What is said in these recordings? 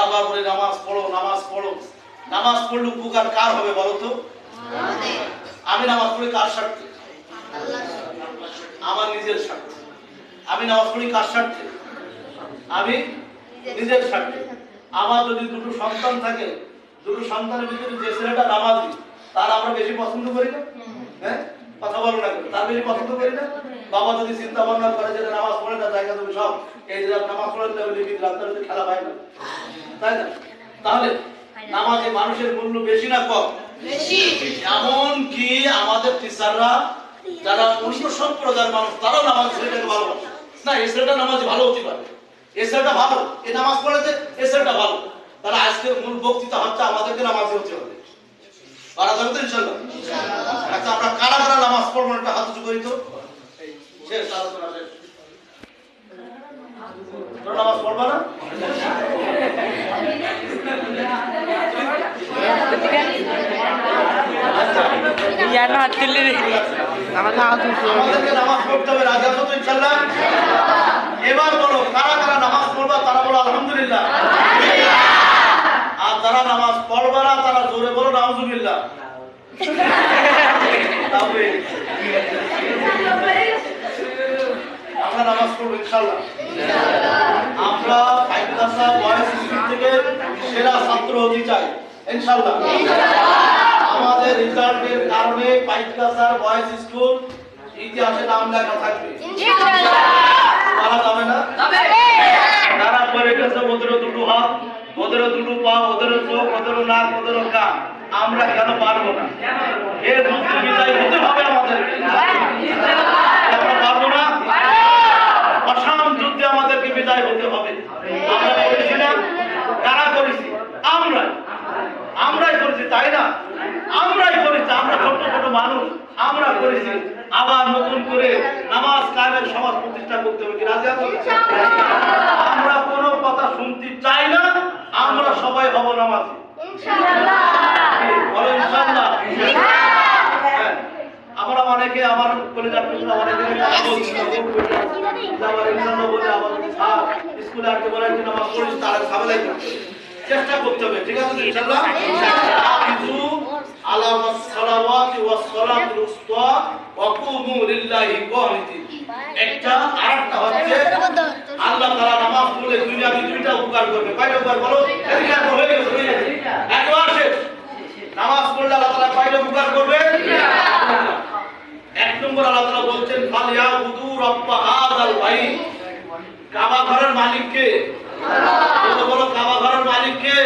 বারবার বলি নামাজ পড়ো, নামাজ পড়ো। নামাজ পড়লে উপকার কার হবে বলো তো? আমি নামাজ পড়ি কার স্বার্থে? আমার নিজের স্বার্থে। আমি নামাজ পড়ি কার স্বার্থে? আমি নিজের স্বার্থে। আমার যদি দুটো সন্তান থাকে, দুটো সন্তানের ভিতরে যে ছেলেটা নামাজি তার আমরা বেশি পছন্দ করি না? হ্যাঁ, কথা বলো না, তার বেশি পছন্দ করি না? বাবা যদি চিন্তা ভাবনা করে যে নামাজ পড়ে না, জায়গা তুমি সব এই যে নামাজ পড়ে লিখে দিলাম, তাহলে খেলা পাই না, তাই না? তাহলে নামাজে মানুষের মূল্য বেশি না কম? বেশি। এমন কি আমাদের টিচাররা যারা অন্য সম্প্রদায়ের মানুষ তারাও নামাজ ছেলেটাকে ভালোবাসে না, এই ছেলেটা নামাজ ভালো হতে পারে, এই ছেলেটা ভালো, এই নামাজ পড়েছে, এই ছেলেটা ভালো। তাহলে আজকের মূল বক্তৃতা হচ্ছে আমাদেরকে নামাজি হতে হবে। পারা যাবে তো ইনশাআল্লাহ? আচ্ছা, আমরা কারা কারা নামাজ পড়বো একটা হাত উঁচু করি তো। শেষ আলোচনা শেষ। তোমরা নামাজ পড়বা না? আমাদেরকে নামাজ পড়তে হবে, রাজি আছো তো ইনশাআল্লাহ? এবার বলো কারা কারা নামাজ পড়বা, তারা বলো আলহামদুলিল্লাহ। আর যারা নামাজ পড়বা না তারা জোরে বলো নাউজুবিল্লাহ। আমরা নামাজ পড়বো ইনশাআল্লাহ। আমরা ফাইভদাসা বয়েজ স্কুল থেকে সেরা ছাত্র হতে চাই ইনশাআল্লাহ। আমাদের রেজাল্টের কারণে ফাইভদাসা বয়েজ স্কুল ইতিহাসে নাম লেখা থাকবে ইনশাআল্লাহ। পারা যাবে না? যারা পড়ে গেছে ওদের দুটো হাত, ওদের দুটো পা, ওদের চোখ, ওদের নাক, ওদের কান, আমরা কেন পারবো না? এর যুদ্ধে বিজয় হতে হবে আমাদেরকে। আমরা পারবো না? অসাম যুদ্ধে আমাদেরকে বিজয় হতে হবে। আমরা করেছি না? কারা করেছি? আমরাই করেছি, তাই না? আমরাই করেছি, আমরা ছোট ছোট মানুষ, আমরা করেছি। আবার নতুন করে নামাজ কায়েমের সমাজ প্রতিষ্ঠা করতে হবে। কি রাজি আছো? আমরা কোনো কথা শুনতে চাই না, আমরা সবাই হব নামাজি ইনশাআল্লাহ। বলো ইনশাআল্লাহ। আমরা অনেকে আমার কলেজের টুকরা অনেকে কথা বলছি আবার ইনশাআল্লাহ বলে আবার স্কুলে আসতে বলেন যে নামাজ পড়িস, তারা ঝামেলাই করতে চেষ্টা করতে হবে, ঠিক আছে ইনশাআল্লাহ? হাফিজু আলা সালাওয়াতি ওয়াস সালাতুল উসতা ওয়া কুমু লিল্লাহি কানিতিন। একটা আরেকটা হচ্ছে আল্লাহ তাআলা নামাজ পড়লে দুনিয়াতে দুইটা উপকার করবে। কয়টা উপকার বলো? এদিকে হয়ে গেছে, একবার শেষ। নামাজ পড়লে আল্লাহ তাআলা কয়টা উপকার করবে? এক নম্বর আল্লাহ তাআলা বলছেন ফালিয়াবুদু রাব্ব হাযাল বাইত। কাবা ঘরের মালিক কে? বলো কাবা ঘরের মালিক কে?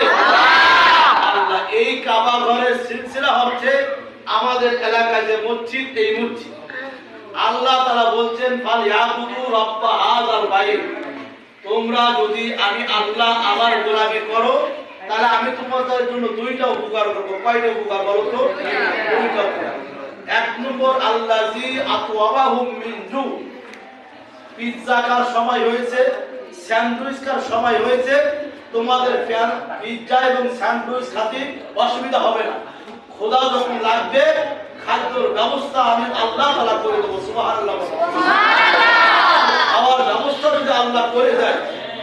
আল্লাহ। এই কাবা ঘরের সিলসিলা হচ্ছে আমাদের এলাকায় যে মসজিদ, এই মসজিদ। আল্লাহ তাআলা বলছেন ফালিয়াবুদু রাব্ব হাযাল বাইত। তোমরা যদি আমি আল্লাহ আমার গোলামি করো তাহলে আমি তোমাদের জন্য দুইটা উপকার করব। কয়টা উপকার বলো তো? দুইটা উপকার। এক নম্বর আল্লাযী আতওয়াবাহুম মিন জু। পিজ্জা খাওয়ার সময় হয়েছে, স্যান্ডউইচ খাওয়ার সময় হয়েছে, তোমাদের পিজ্জা এবং স্যান্ডউইচ খেতে অসুবিধা হবে না। খোদা যখন লাগবে খাদ্যের ব্যবস্থা আমি আল্লাহ তাআলা করে দেব। সুবহানাল্লাহ। খাওয়ার ব্যবস্থা যদি আল্লাহ করে দেয়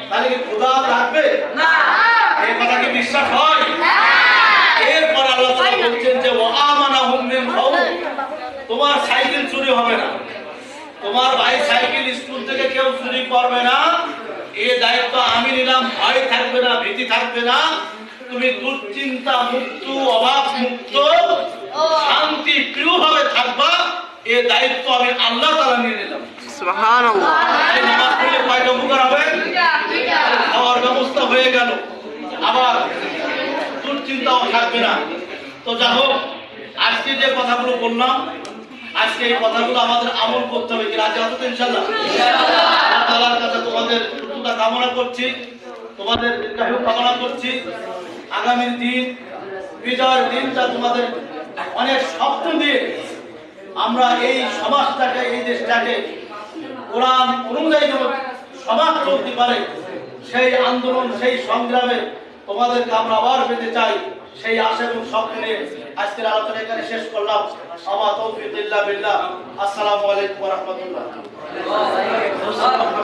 তাহলে কি খোদা লাগবে না? এই কথা কি বিশ্বাস হয়? এরপর আল্লাহ তাআলা বলছেন যে ওয়া আমানাহুম মিন খাউফ। তোমার সাইকেল চুরি হবে না, তোমার ভাই সাইকেল স্কুল থেকে কেউ চুরি করবে না, এই দায়িত্ব আমি নিলাম। ভয় থাকবে না, ভীতি থাকবে না, তুমি দুশ্চিন্তা মুক্ত, অভাব মুক্ত, শান্তি প্রিয় ভাবে থাকবা। এই দায়িত্ব আমি আল্লাহ তাআলা নিয়ে নিলাম। সুবহানাল্লাহ। এই নামাজ পড়লে কয়টা উপকার হবে? খাওয়ার ব্যবস্থা হয়ে গেল, আবার দুশ্চিন্তাও থাকবে না। তো যাই হোক, আজকে যে কথাগুলো বললাম, আজকে এই কথাগুলো আমাদের আমল করতে হবে। কি রাজি আছো তো ইনশাআল্লাহ? আল্লাহ তাআলার কাছে তোমাদের সুস্থতা কামনা করছি, তোমাদের দীর্ঘায়ু কামনা করছি। আগামী দিন বিজয়ের দিনটা তোমাদের অনেক স্বপ্ন দিয়ে আমরা এই সমাজটাকে, এই দেশটাকে কোরআন অনুযায়ী সমাজ চলতে পারে, সেই আন্দোলন, সেই সংগ্রামে তোমাদেরকে আমরা আবার পেতে চাই। সেই আশা এবং স্বপ্ন নিয়ে আজকের আলোচনা এখানে শেষ করলাম। আমা তৌফিক ইল্লা বিল্লাহ। আসসালামু আলাইকুম ওয়া রাহমাতুল্লাহ।